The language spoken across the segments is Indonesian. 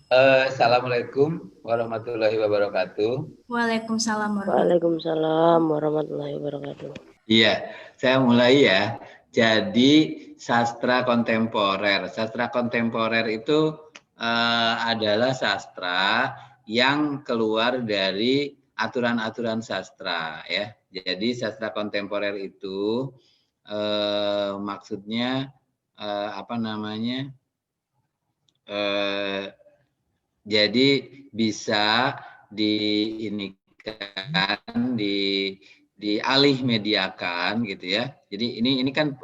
Assalamualaikum warahmatullahi wabarakatuh. Waalaikumsalam warahmatullahi Waalaikumsalam warahmatullahi wabarakatuh. Iya, saya mulai ya. Jadi sastra kontemporer. Sastra kontemporer itu adalah sastra yang keluar dari aturan-aturan sastra ya. Jadi sastra kontemporer itu maksudnya apa namanya? Jadi bisa diinikan, dialih mediakan gitu ya. Jadi ini kan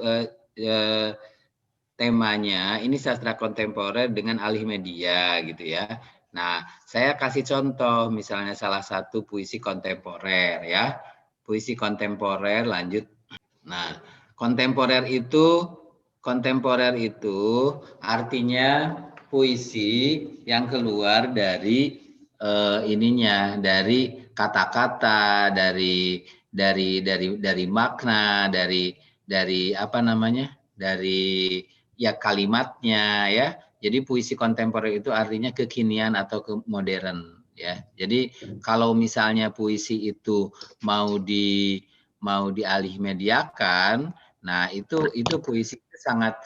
temanya ini sastra kontemporer dengan alih media gitu ya. Nah, saya kasih contoh misalnya salah satu puisi kontemporer ya. Puisi kontemporer lanjut. Nah, kontemporer itu artinya puisi yang keluar dari dari kata-kata, dari makna, dari apa namanya? Dari ya kalimatnya ya. Jadi puisi kontemporer itu artinya kekinian atau modern ya. Jadi kalau misalnya puisi itu mau dialih mediakan, nah itu puisi sangat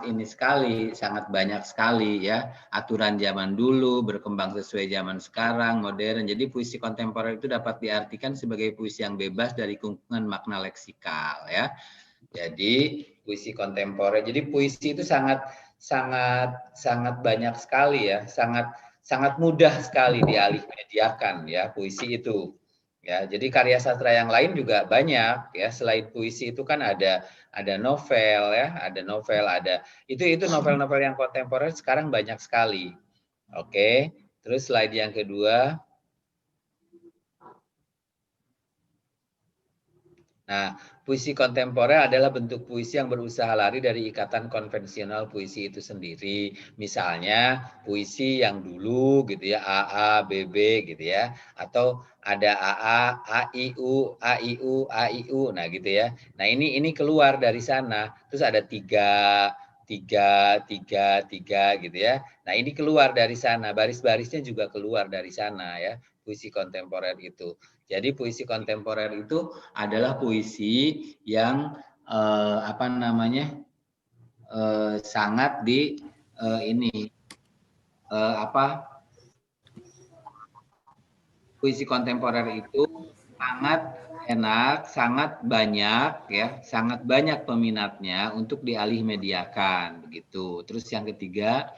ini sekali, sangat banyak sekali ya. Aturan zaman dulu berkembang sesuai zaman sekarang, modern. Jadi puisi kontemporer itu dapat diartikan sebagai puisi yang bebas dari kungkungan makna leksikal ya. Jadi puisi kontemporer. Jadi puisi itu sangat banyak sekali ya, sangat mudah sekali dialih mediakan ya puisi itu. Ya, jadi karya sastra yang lain juga banyak ya. Selain puisi itu kan ada novel ya, ada itu novel-novel yang kontemporer sekarang banyak sekali. Oke. Terus slide yang kedua. Nah, puisi kontemporer adalah bentuk puisi yang berusaha lari dari ikatan konvensional puisi itu sendiri. Misalnya puisi yang dulu gitu ya, AA, BB gitu ya, atau ada AA, AIU, AIU, AIU, nah gitu ya. Nah ini keluar dari sana. Terus ada tiga gitu ya. Nah ini keluar dari sana, baris-barisnya juga keluar dari sana ya, puisi kontemporer itu. Jadi puisi kontemporer itu adalah puisi yang apa namanya sangat di ini apa puisi kontemporer itu sangat enak, sangat banyak ya, sangat banyak peminatnya untuk dialih mediakan begitu. Terus yang ketiga,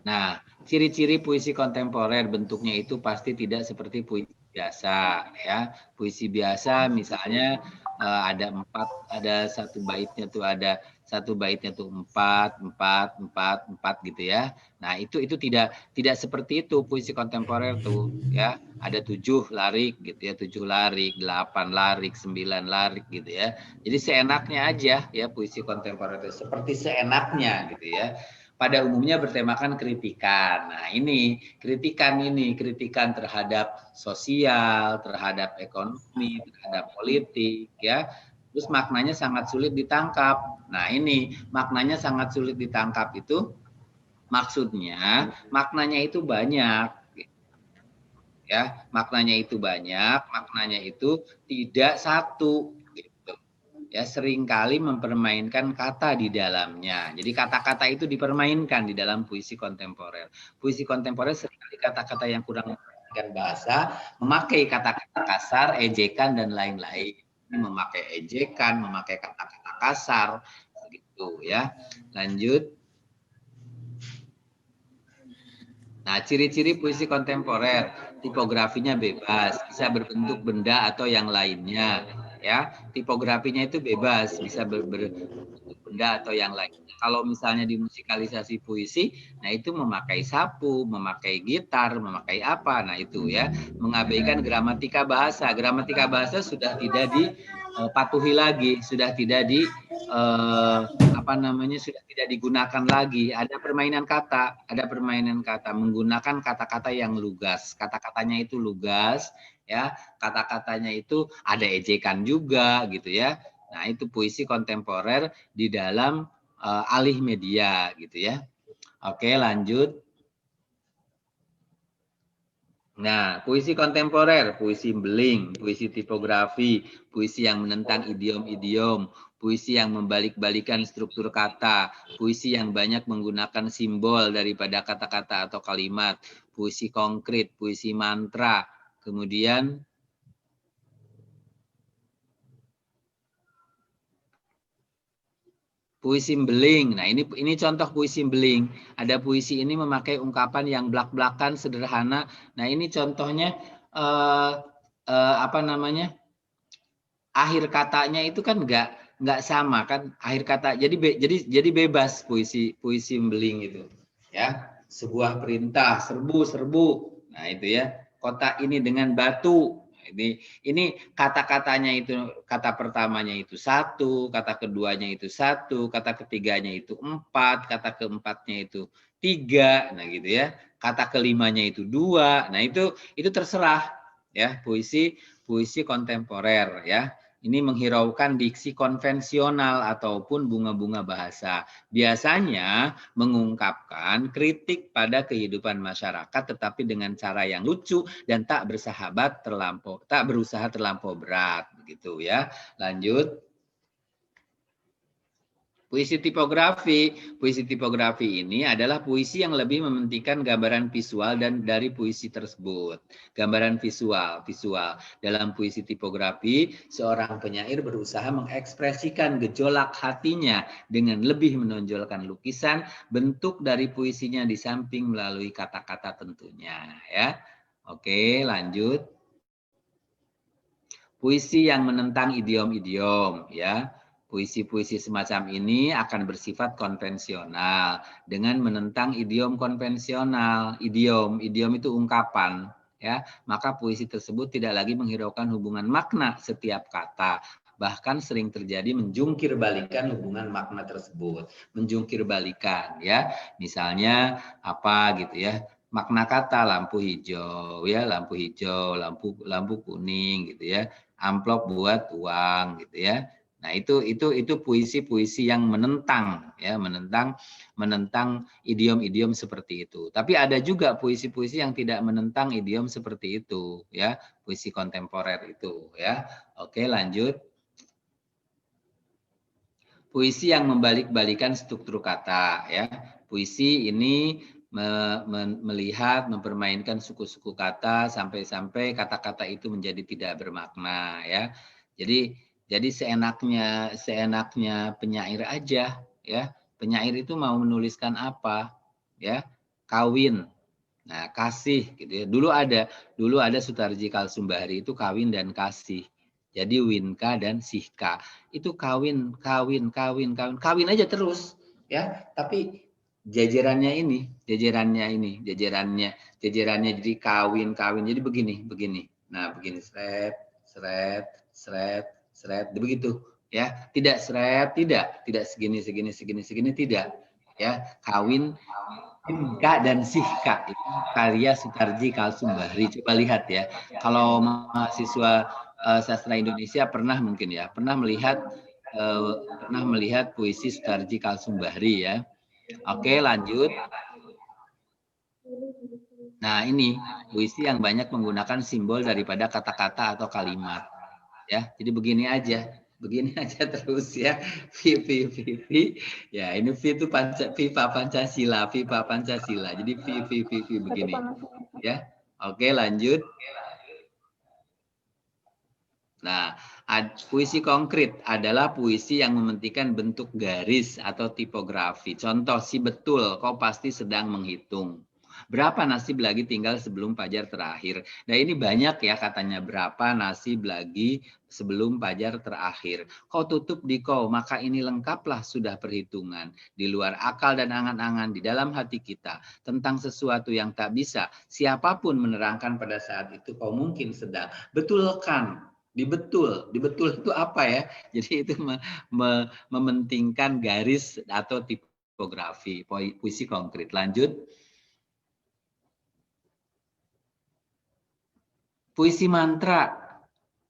nah, ciri-ciri puisi kontemporer bentuknya itu pasti tidak seperti puisi biasa ya. Puisi biasa misalnya ada satu baitnya tuh empat gitu ya. Nah, itu tidak seperti itu puisi kontemporer tuh ya. Ada 7 larik gitu ya, 7 larik, 8 larik, 9 larik gitu ya. Jadi seenaknya aja ya puisi kontemporer itu seperti seenaknya gitu ya. Pada umumnya bertemakan kritikan. Nah, kritikan terhadap sosial, terhadap ekonomi, terhadap politik ya. Terus maknanya sangat sulit ditangkap. Nah, ini maknanya sangat sulit ditangkap itu maksudnya maknanya itu banyak ya, maknanya itu banyak, maknanya itu tidak satu gitu. Ya, seringkali mempermainkan kata di dalamnya. Jadi kata-kata itu dipermainkan di dalam puisi kontemporer. Puisi kontemporer seringkali kata-kata yang kurang memperhatikan bahasa, memakai kata-kata kasar, ejekan dan lain-lain. Memakai ejekan, memakai kata-kata kasar, begitu ya. Lanjut. Nah, ciri-ciri puisi kontemporer, tipografinya bebas, bisa berbentuk benda atau yang lainnya, ya. Tipografinya itu bebas, bisa berbentuk benda atau yang lainnya. Kalau misalnya di musikalisasi puisi, nah itu memakai sapu, memakai gitar, memakai apa, nah itu ya, mengabaikan gramatika bahasa. Gramatika bahasa sudah tidak dipatuhi lagi, sudah tidak sudah tidak digunakan lagi. Ada permainan kata, menggunakan kata-kata yang lugas. Kata-katanya itu lugas, ya. Kata-katanya itu ada ejekan juga, gitu ya. Nah, itu puisi kontemporer di dalam alih media gitu ya. Oke, lanjut. Nah, puisi kontemporer, puisi beling, puisi tipografi, puisi yang menentang idiom-idiom, puisi yang membalik-balikan struktur kata, puisi yang banyak menggunakan simbol daripada kata-kata atau kalimat, puisi konkret, puisi mantra, kemudian puisi beling. Nah, ini contoh puisi beling. Ada puisi ini memakai ungkapan yang blak-blakan sederhana. Nah, ini contohnya apa namanya? Akhir katanya itu kan nggak sama kan akhir kata. Jadi bebas puisi beling itu. Ya, sebuah perintah serbu. Nah, itu ya. Kota ini dengan batu. Ini kata-katanya itu, kata pertamanya itu 1, kata keduanya itu 1, kata ketiganya itu 4, kata keempatnya itu 3, nah gitu ya. Kata kelimanya itu 2. Nah, itu terserah ya, puisi kontemporer ya. Ini menghiraukan diksi konvensional ataupun bunga-bunga bahasa. Biasanya mengungkapkan kritik pada kehidupan masyarakat tetapi dengan cara yang lucu dan tak berusaha terlampau berat begitu ya. Lanjut. Puisi tipografi ini adalah puisi yang lebih mementingkan gambaran visual dan dari puisi tersebut. Gambaran visual. Dalam puisi tipografi, seorang penyair berusaha mengekspresikan gejolak hatinya dengan lebih menonjolkan lukisan, bentuk dari puisinya di samping melalui kata-kata tentunya. Ya, oke, lanjut. Puisi yang menentang idiom-idiom, ya. Puisi-puisi semacam ini akan bersifat konvensional dengan menentang idiom konvensional. Idiom itu ungkapan, ya. Maka puisi tersebut tidak lagi menghiraukan hubungan makna setiap kata. Bahkan sering terjadi menjungkir balikan hubungan makna tersebut. Menjungkir balikan, ya. Misalnya apa gitu ya. Makna kata lampu hijau, ya, lampu hijau, lampu kuning gitu ya. Amplop buat uang gitu ya. Nah, itu puisi-puisi yang menentang ya, menentang idiom-idiom seperti itu. Tapi ada juga puisi-puisi yang tidak menentang idiom seperti itu ya, puisi kontemporer itu ya. Oke, lanjut. Puisi yang membalik-balikan struktur kata ya. Puisi ini melihat, mempermainkan suku-suku kata sampai kata-kata itu menjadi tidak bermakna ya. Jadi seenaknya penyair aja ya. Penyair itu mau menuliskan apa ya? Kawin. Nah, kasih gitu ya. Dulu ada Sutarji Kalsumbahri itu kawin dan kasih. Jadi Winka dan Sihka itu kawin aja terus ya. Tapi jajarannya jadi kawin. Jadi begini. Nah, begini seret begitu ya. Tidak seret, tidak segini tidak ya. Kawin Winka dan Sihka itu karya Sutarji Kalsumbahri. Coba lihat ya. Kalau mahasiswa sastra Indonesia pernah melihat puisi Sutarji Kalsumbahri ya. Oke, lanjut. Nah, ini puisi yang banyak menggunakan simbol daripada kata-kata atau kalimat. Ya, jadi begini aja terus ya. V. Ya, ini V itu Viva Pancasila. Jadi V begini. Ya. Oke, lanjut. Nah, puisi konkret adalah puisi yang mementingkan bentuk garis atau tipografi. Contoh, si betul, kau pasti sedang menghitung. Berapa nasib lagi tinggal sebelum fajar terakhir? Nah, ini banyak ya katanya, berapa nasib lagi sebelum fajar terakhir. Kau tutup di kau, maka ini lengkaplah sudah perhitungan. Di luar akal dan angan-angan di dalam hati kita. Tentang sesuatu yang tak bisa siapapun menerangkan pada saat itu kau mungkin sedang. Betulkan. Dibetul itu apa ya? Jadi itu mementingkan garis atau tipografi, puisi konkret. Lanjut. Puisi mantra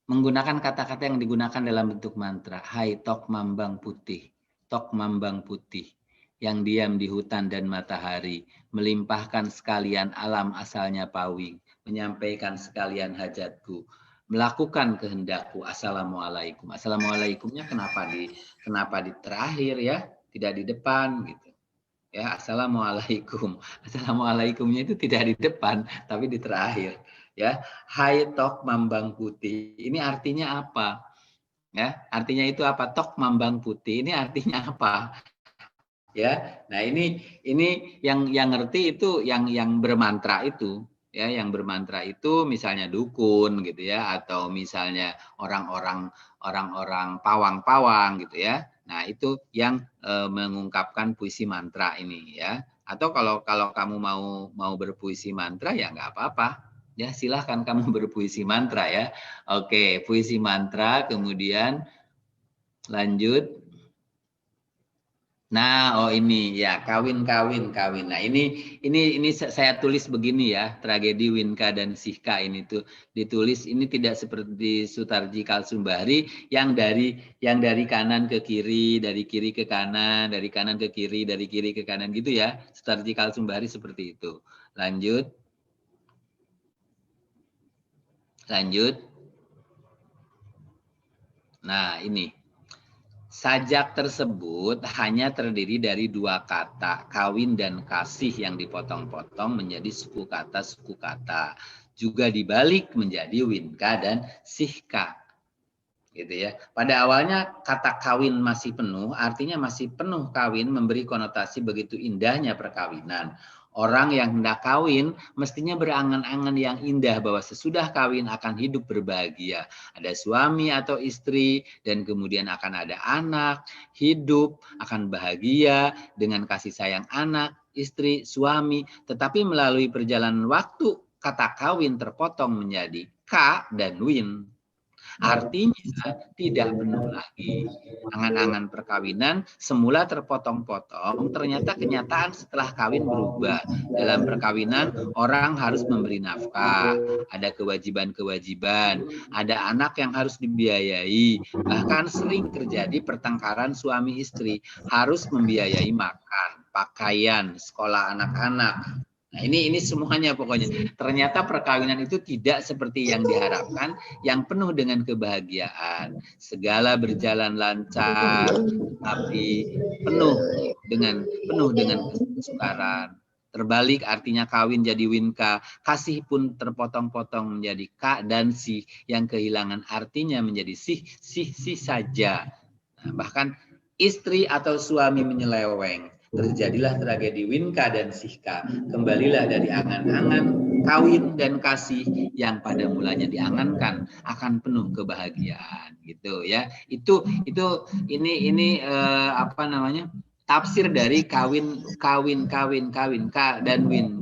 menggunakan kata-kata yang digunakan dalam bentuk mantra. Hai tok mambang putih. tok mambang putih, yang diam di hutan dan matahari, melimpahkan sekalian alam asalnya pawing, menyampaikan sekalian hajatku, melakukan kehendakku. Assalamualaikum. Assalamualaikumnya kenapa di terakhir ya, tidak di depan gitu. Ya, assalamualaikum. Assalamualaikumnya itu tidak di depan, tapi di terakhir. Ya, hai tok mambang putih. Ini artinya apa? Ya, artinya itu apa? Tok mambang putih. Ini artinya apa? Ya, nah ini yang ngerti itu yang bermantra itu. Ya, yang bermantra itu misalnya dukun gitu ya, atau misalnya orang-orang pawang-pawang gitu ya. Nah, itu yang mengungkapkan puisi mantra ini ya. Atau kalau kamu mau berpuisi mantra ya nggak apa-apa. Ya, silahkan kamu berpuisi mantra ya. Oke, puisi mantra kemudian lanjut. Nah, oh ini ya kawin. Nah, ini saya tulis begini ya, tragedi Winka dan Sihka ini tuh ditulis ini tidak seperti Sutarji Kalsumbahri yang dari kanan ke kiri, dari kiri ke kanan, dari kanan ke kiri, dari kiri ke kanan gitu ya. Sutarji Kalsumbahri seperti itu. Lanjut. Nah, ini. Sajak tersebut hanya terdiri dari dua kata, kawin dan kasih yang dipotong-potong menjadi suku kata. Juga dibalik menjadi winka dan sihka. Gitu ya. Pada awalnya kata kawin masih penuh, artinya masih penuh kawin, memberi konotasi begitu indahnya perkawinan. Orang yang hendak kawin mestinya berangan-angan yang indah bahwa sesudah kawin akan hidup berbahagia. Ada suami atau istri dan kemudian akan ada anak, hidup akan bahagia dengan kasih sayang anak, istri, suami. Tetapi melalui perjalanan waktu kata kawin terpotong menjadi ka dan win. Artinya tidak penuh lagi. Angan-angan perkawinan semula terpotong-potong, ternyata kenyataan setelah kawin berubah. Dalam perkawinan orang harus memberi nafkah, ada kewajiban-kewajiban, ada anak yang harus dibiayai, bahkan sering terjadi pertengkaran suami istri, harus membiayai makan, pakaian, sekolah anak-anak. Nah, ini semuanya pokoknya. Ternyata perkawinan itu tidak seperti yang diharapkan, yang penuh dengan kebahagiaan. Segala berjalan lancar, tapi penuh dengan kesukaran. Terbalik artinya kawin jadi winka, kasih pun terpotong-potong menjadi ka dan si, yang kehilangan artinya menjadi sih saja. Nah, bahkan istri atau suami menyeleweng. Terjadilah tragedi Winka dan Sihka. Kembalilah dari angan-angan kawin dan kasih yang pada mulanya diangankan akan penuh kebahagiaan gitu ya. Itu ini apa namanya? Tafsir dari kawin ka dan win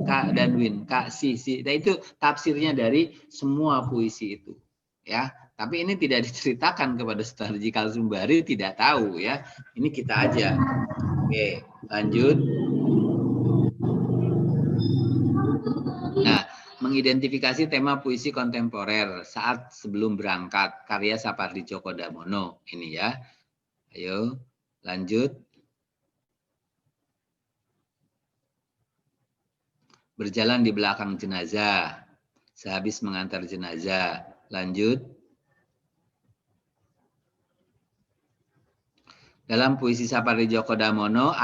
ka si. Nah, itu tafsirnya dari semua puisi itu ya. Tapi ini tidak diceritakan kepada Sutarji Kalsumbahri, tidak tahu ya. Ini kita aja. Oke, lanjut. Nah, mengidentifikasi tema puisi kontemporer saat sebelum berangkat, karya Sapardi Djoko Damono. Ini ya. Ayo, lanjut. Berjalan di belakang jenazah, sehabis mengantar jenazah. Lanjut. Dalam puisi Sapardi Djoko Damono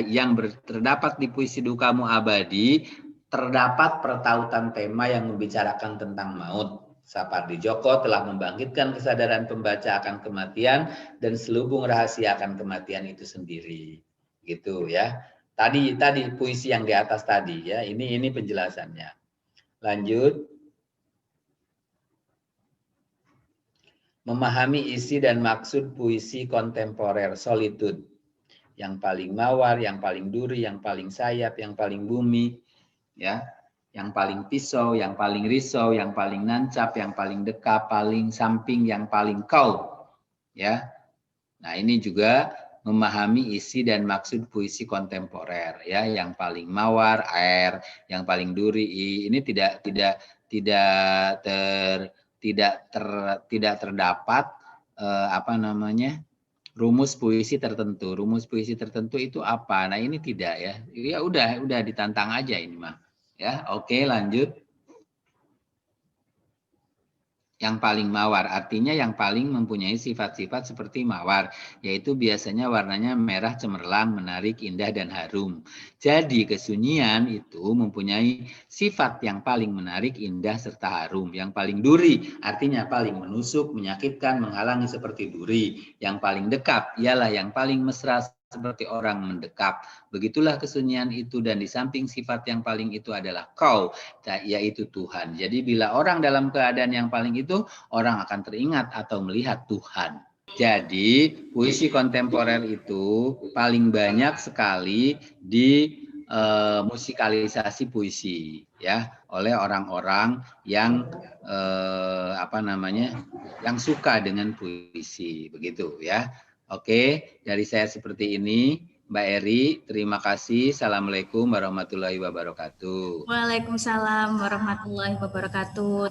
yang terdapat di puisi Dukamu Abadi, terdapat pertautan tema yang membicarakan tentang maut. Sapardi Djoko telah membangkitkan kesadaran pembaca akan kematian dan selubung rahasia akan kematian itu sendiri. Gitu ya. Tadi puisi yang di atas tadi ya. Ini penjelasannya. Lanjut. Memahami isi dan maksud puisi kontemporer Solitude. Yang paling mawar, yang paling duri, yang paling sayap, yang paling bumi, ya, yang paling pisau, yang paling risau, yang paling nancap, yang paling dekat, paling samping, yang paling kau, ya. Nah, ini juga memahami isi dan maksud puisi kontemporer, ya, yang paling mawar air, yang paling duri ini tidak terdapat apa namanya rumus puisi tertentu. Rumus puisi tertentu itu apa? Nah, ini tidak ya. Ya udah ditantang aja ini mah. Ya, oke, lanjut. Yang paling mawar, artinya yang paling mempunyai sifat-sifat seperti mawar, yaitu biasanya warnanya merah cemerlang, menarik, indah, dan harum. Jadi kesunyian itu mempunyai sifat yang paling menarik, indah, serta harum. Yang paling duri, artinya paling menusuk, menyakitkan, menghalangi seperti duri. Yang paling dekap, ialah yang paling mesra seperti orang mendekap. Begitulah kesunyian itu, dan di samping sifat yang paling itu adalah kau, yaitu Tuhan. Jadi bila orang dalam keadaan yang paling itu, orang akan teringat atau melihat Tuhan. Jadi puisi kontemporer itu paling banyak sekali di musikalisasi puisi ya oleh orang-orang yang yang suka dengan puisi, begitu ya. Oke, dari saya seperti ini. Mbak Eri, terima kasih. Assalamualaikum warahmatullahi wabarakatuh. Waalaikumsalam warahmatullahi wabarakatuh.